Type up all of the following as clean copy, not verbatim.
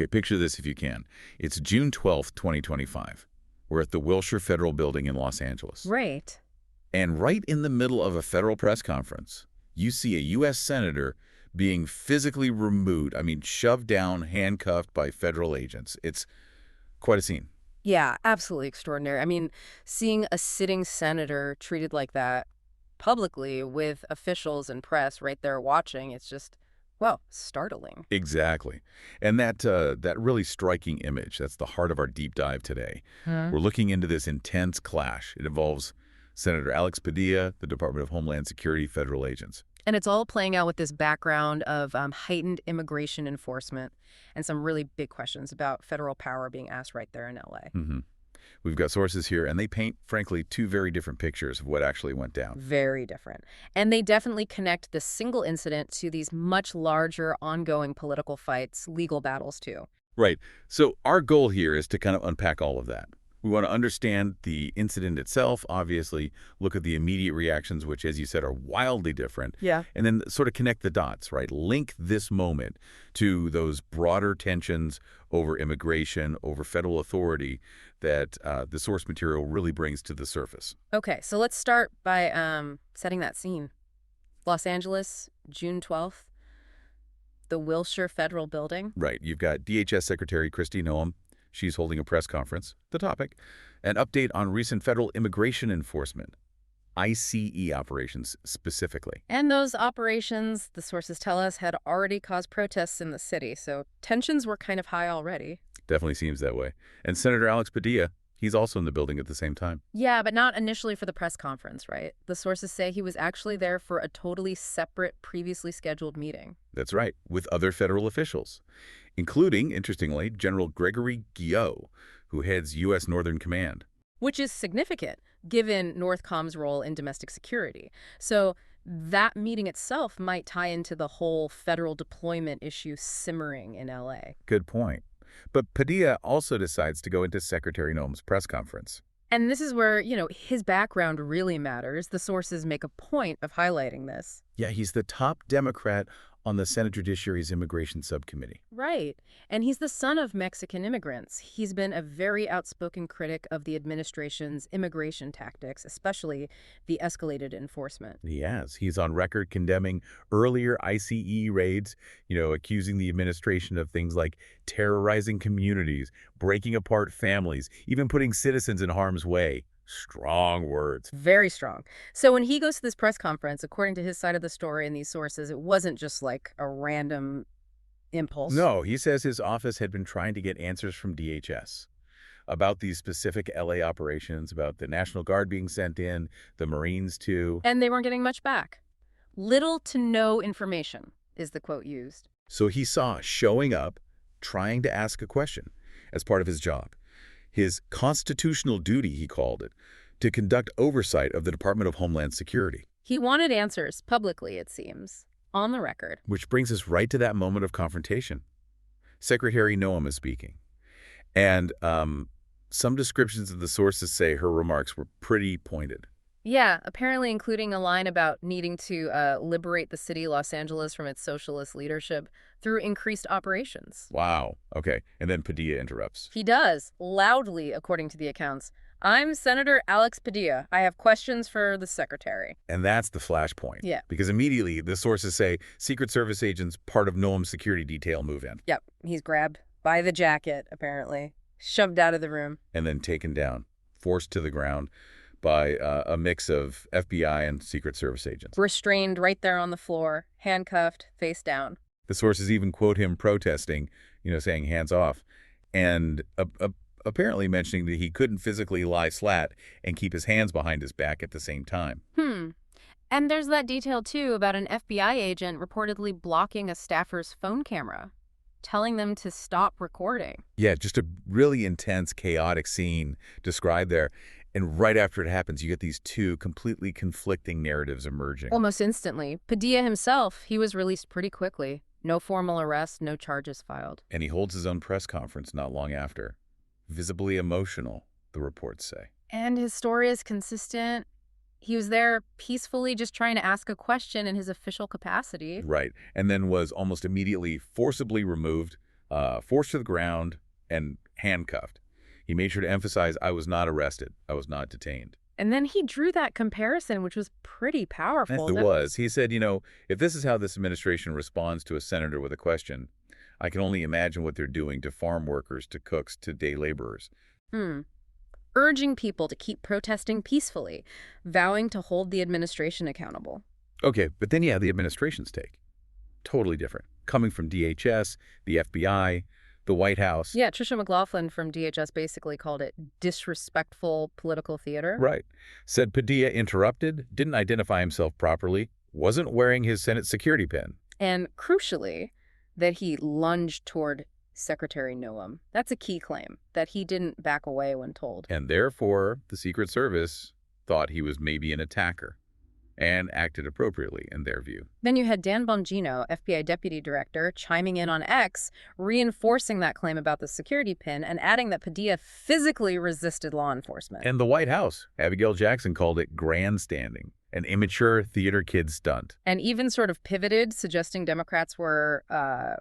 Okay, picture this if you can. It's June 12th, 2025. We're at the Wilshire Federal Building in Los Angeles. Right. And right in the middle of a federal press conference, you see a U.S. senator being physically removed, shoved down, handcuffed by federal agents. It's quite a scene. Yeah, absolutely extraordinary. Seeing a sitting senator treated like that publicly with officials and press right there watching, it's just, well, startling. Exactly. And that really striking image, that's the heart of our deep dive today. We're looking into this intense clash. It involves Senator Alex Padilla, the Department of Homeland Security federal agents. And it's all playing out with this background of heightened immigration enforcement and some really big questions about federal power being asked right there in L.A. We've got sources here, and they paint, frankly, two very different pictures of what actually went down. Very different. And they definitely connect this single incident to these much larger ongoing political fights, legal battles too. Right. So our goal here is to kind of unpack all of that. We want to understand the incident itself, obviously, look at the immediate reactions, which, as you said, are wildly different. Yeah. And then sort of connect the dots, right? Link this moment to those broader tensions over immigration, over federal authority that the source material really brings to the surface. Okay, so let's start by setting that scene. Los Angeles, June 12th, the Wilshire Federal Building. Right. You've got DHS Secretary Kristi Noem. She's holding a press conference. The topic, an update on recent federal immigration enforcement, ICE operations specifically. And those operations, the sources tell us, had already caused protests in the city, so tensions were kind of high already. Definitely seems that way. And Senator Alex Padilla, he's also in the building at the same time. Yeah, but not initially for the press conference, right? The sources say he was actually there for a totally separate, previously scheduled meeting. That's right, with other federal officials, including, interestingly, General Gregory Guillot, who heads U.S. Northern Command. Which is significant, given Northcom's role in domestic security. So that meeting itself might tie into the whole federal deployment issue simmering in L.A. Good point. But Padilla also decides to go into Secretary Noem's press conference. And this is where, his background really matters. The sources make a point of highlighting this. Yeah, he's the top Democrat on the Senate Judiciary's Immigration Subcommittee. Right. And he's the son of Mexican immigrants. He's been a very outspoken critic of the administration's immigration tactics, especially the escalated enforcement. He has. He's on record condemning earlier ICE raids, accusing the administration of things like terrorizing communities, breaking apart families, even putting citizens in harm's way. Strong words. Very strong. So when he goes to this press conference, according to his side of the story and these sources, it wasn't just like a random impulse. No, he says his office had been trying to get answers from DHS about these specific LA operations, about the National Guard being sent in, the Marines too. And they weren't getting much back. Little to no information is the quote used. So he saw showing up, trying to ask a question as part of his job. His constitutional duty, he called it, to conduct oversight of the Department of Homeland Security. He wanted answers publicly, it seems, on the record. Which brings us right to that moment of confrontation. Secretary Noem is speaking. And some descriptions of the sources say her remarks were pretty pointed. Yeah, apparently including a line about needing to liberate the city of Los Angeles from its socialist leadership through increased operations. Wow. Okay. And then Padilla interrupts. He does, loudly, according to the accounts. I'm Senator Alex Padilla. I have questions for the secretary. And that's the flashpoint. Yeah. Because immediately the sources say Secret Service agents, part of Noem's security detail, move in. Yep. He's grabbed by the jacket, apparently, shoved out of the room. And then taken down, forced to the ground by a mix of FBI and Secret Service agents. Restrained right there on the floor, handcuffed, face down. The sources even quote him protesting, saying hands off, and apparently mentioning that he couldn't physically lie flat and keep his hands behind his back at the same time. And there's that detail, too, about an FBI agent reportedly blocking a staffer's phone camera, telling them to stop recording. Yeah, just a really intense, chaotic scene described there. And right after it happens, you get these two completely conflicting narratives emerging. Almost instantly. Padilla himself, he was released pretty quickly. No formal arrest, no charges filed. And he holds his own press conference not long after. Visibly emotional, the reports say. And his story is consistent. He was there peacefully just trying to ask a question in his official capacity. Right. And then was almost immediately forcibly removed forced to the ground, and handcuffed. He made sure to emphasize, I was not arrested. I was not detained. And then he drew that comparison, which was pretty Yes, powerful. it was. He said, if this is how this administration responds to a senator with a question, I can only imagine what they're doing to farm workers, to cooks, to day laborers. Hmm. Urging people to keep protesting peacefully, vowing to hold the administration accountable. Okay, but then you have the administration's take. Totally different. Coming from DHS, the FBI, the White House. Yeah, Tricia McLaughlin from DHS basically called it disrespectful political theater. Right. Said Padilla interrupted, didn't identify himself properly, wasn't wearing his Senate security pin. And crucially, that he lunged toward Secretary Noam. That's a key claim, that he didn't back away when told. And therefore, the Secret Service thought he was maybe an attacker and acted appropriately in their view. Then you had Dan Bongino, FBI Deputy Director, chiming in on X, reinforcing that claim about the security pin and adding that Padilla physically resisted law enforcement. And the White House, Abigail Jackson called it grandstanding, an immature theater kid stunt. And even sort of pivoted, suggesting Democrats were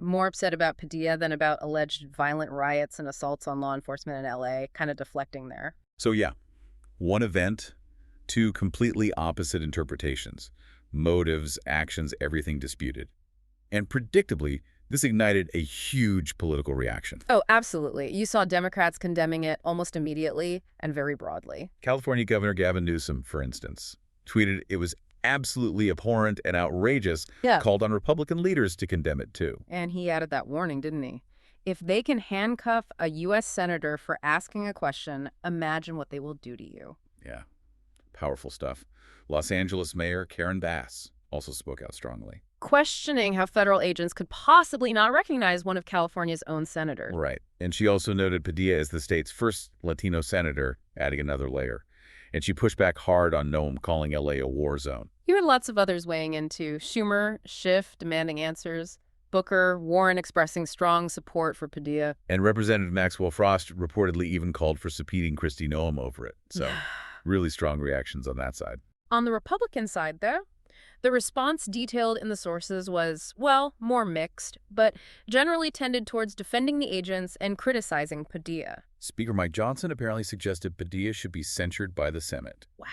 more upset about Padilla than about alleged violent riots and assaults on law enforcement in L.A., kind of deflecting there. So yeah, one event, two completely opposite interpretations, motives, actions, everything disputed. And predictably, this ignited a huge political reaction. Oh, absolutely. You saw Democrats condemning it almost immediately and very broadly. California Governor Gavin Newsom, for instance, tweeted it was absolutely abhorrent and outrageous, called on Republican leaders to condemn it too. And he added that warning, didn't he? If they can handcuff a U.S. senator for asking a question, imagine what they will do to you. Yeah, powerful stuff. Los Angeles Mayor Karen Bass also spoke out strongly. Questioning how federal agents could possibly not recognize one of California's own senators. Right. And she also noted Padilla as the state's first Latino senator, adding another layer. And she pushed back hard on Noam, calling L.A. a war zone. You had lots of others weighing in, too. Schumer, Schiff demanding answers. Booker, Warren expressing strong support for Padilla. And Representative Maxwell Frost reportedly even called for subpoenaing Kristi Noem over it. So really strong reactions on that side. On the Republican side, though, the response detailed in the sources was, well, more mixed, but generally tended towards defending the agents and criticizing Padilla. Speaker Mike Johnson apparently suggested Padilla should be censured by the Senate. Wow.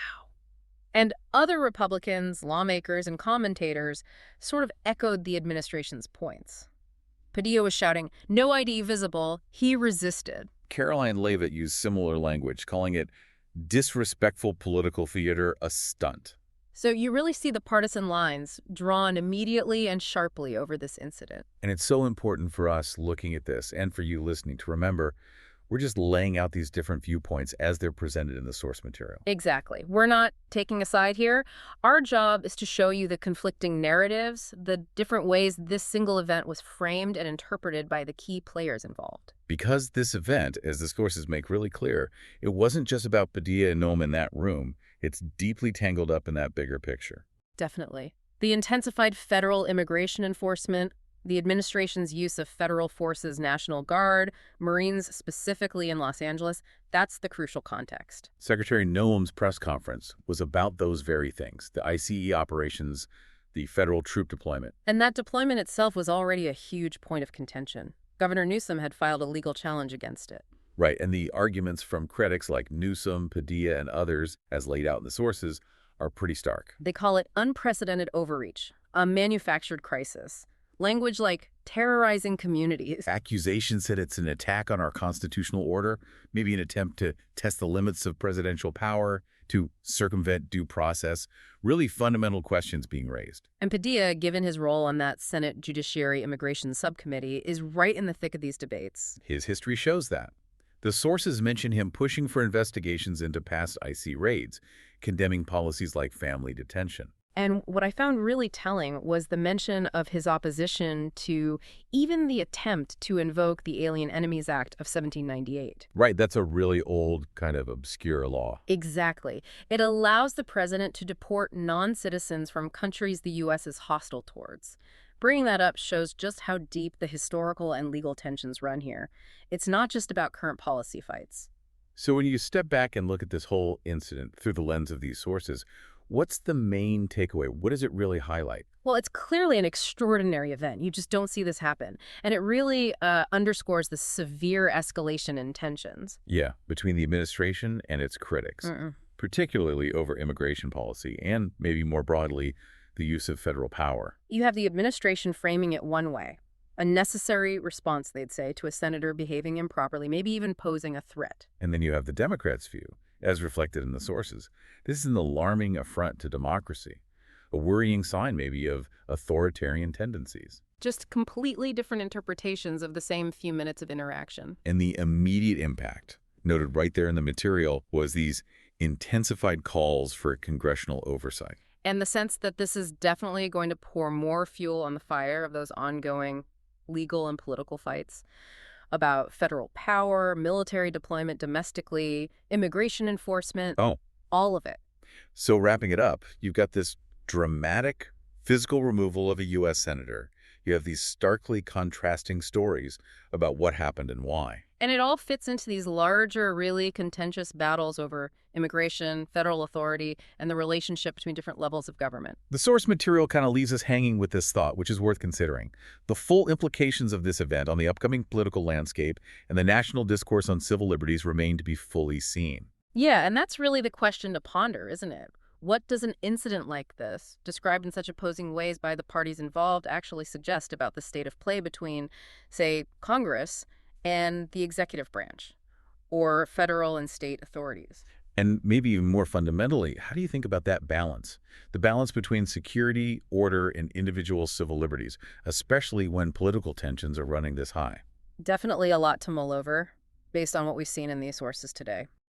And other Republicans, lawmakers, and commentators sort of echoed the administration's points. Padilla was shouting, "No ID visible." He resisted. Caroline Leavitt used similar language, calling it disrespectful political theater, a stunt. So you really see the partisan lines drawn immediately and sharply over this incident. And it's so important for us looking at this and for you listening to remember, we're just laying out these different viewpoints as they're presented in the source material. Exactly. We're not taking a side here. Our job is to show you the conflicting narratives, the different ways this single event was framed and interpreted by the key players involved. Because this event, as the sources make really clear, it wasn't just about Padilla and Noam in that room. It's deeply tangled up in that bigger picture. Definitely. The intensified federal immigration enforcement, the administration's use of federal forces, National Guard, Marines specifically in Los Angeles, that's the crucial context. Secretary Noam's press conference was about those very things, the ICE operations, the federal troop deployment. And that deployment itself was already a huge point of contention. Governor Newsom had filed a legal challenge against it. Right, and the arguments from critics like Newsom, Padilla, and others, as laid out in the sources, are pretty stark. They call it unprecedented overreach, a manufactured crisis. Language like terrorizing communities. Accusations that it's an attack on our constitutional order, maybe an attempt to test the limits of presidential power, to circumvent due process, really fundamental questions being raised. And Padilla, given his role on that Senate Judiciary Immigration Subcommittee, is right in the thick of these debates. His history shows that. The sources mention him pushing for investigations into past IC raids, condemning policies like family detention. And what I found really telling was the mention of his opposition to even the attempt to invoke the Alien Enemies Act of 1798. Right, that's a really old, kind of obscure law. Exactly. It allows the president to deport non-citizens from countries the U.S. is hostile towards. Bringing that up shows just how deep the historical and legal tensions run here. It's not just about current policy fights. So when you step back and look at this whole incident through the lens of these sources, What's the main takeaway? What does it really highlight? Well, it's clearly an extraordinary event. You just don't see this happen. And it really underscores the severe escalation in tensions. Yeah, between the administration and its critics, Mm-mm. particularly over immigration policy and maybe more broadly, the use of federal power. You have the administration framing it one way, a necessary response, they'd say, to a senator behaving improperly, maybe even posing a threat. And then you have the Democrats' view, as reflected in the sources. This is an alarming affront to democracy, a worrying sign maybe of authoritarian tendencies. Just completely different interpretations of the same few minutes of interaction. And the immediate impact, noted right there in the material, was these intensified calls for congressional oversight. And the sense that this is definitely going to pour more fuel on the fire of those ongoing legal and political fights about federal power, military deployment domestically, immigration enforcement, Oh, all of it. so wrapping it up, you've got this dramatic physical removal of a U.S. senator. You have these starkly contrasting stories about what happened and why. And it all fits into these larger, really contentious battles over immigration, federal authority, and the relationship between different levels of government. The source material kind of leaves us hanging with this thought, which is worth considering. The full implications of this event on the upcoming political landscape and the national discourse on civil liberties remain to be fully seen. Yeah, and that's really the question to ponder, isn't it? What does an incident like this, described in such opposing ways by the parties involved, actually suggest about the state of play between, say, Congress and the executive branch, or federal and state authorities? And maybe even more fundamentally, how do you think about that balance? The balance between security, order, and individual civil liberties, especially when political tensions are running this high. Definitely a lot to mull over, based on what we've seen in these sources today.